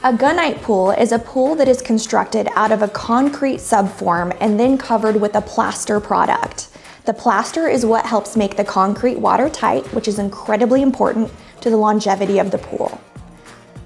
A gunite pool is a pool that is constructed out of a concrete subform and then covered with a plaster product. The plaster is what helps make the concrete watertight, which is incredibly important to the longevity of the pool.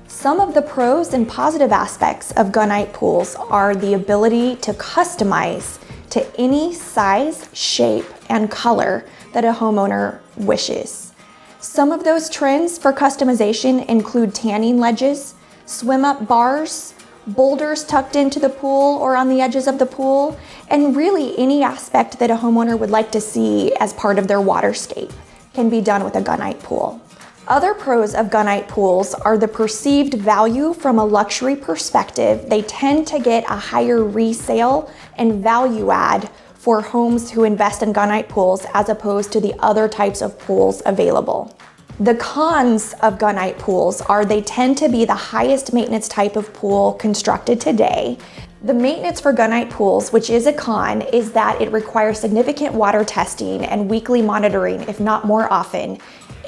Some of the pros and positive aspects of gunite pools are the ability to customize to any size, shape, and color that a homeowner wishes. Some of those trends for customization include tanning ledges, swim-up bars, boulders tucked into the pool or on the edges of the pool, and really any aspect that a homeowner would like to see as part of their waterscape can be done with a gunite pool. Other pros of gunite pools are the perceived value from a luxury perspective. They tend to get a higher resale and value add for homes who invest in gunite pools as opposed to the other types of pools available. The cons of gunite pools are they tend to be the highest maintenance type of pool constructed today. The maintenance for gunite pools, which is a con, is that it requires significant water testing and weekly monitoring, if not more often.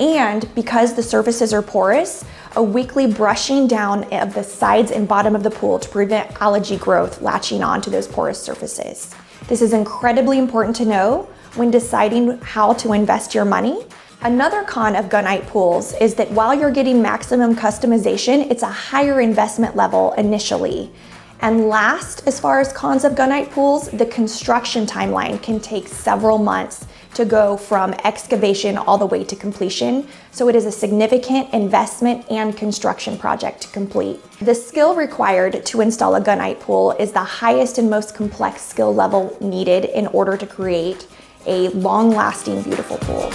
And because the surfaces are porous, a weekly brushing down of the sides and bottom of the pool to prevent algae growth latching onto those porous surfaces. This is incredibly important to know when deciding how to invest your money. Another con of gunite pools is that while you're getting maximum customization, it's a higher investment level initially. And last, as far as cons of gunite pools, the construction timeline can take several months to go from excavation all the way to completion. So it is a significant investment and construction project to complete. The skill required to install a gunite pool is the highest and most complex skill level needed in order to create a long-lasting, beautiful pool.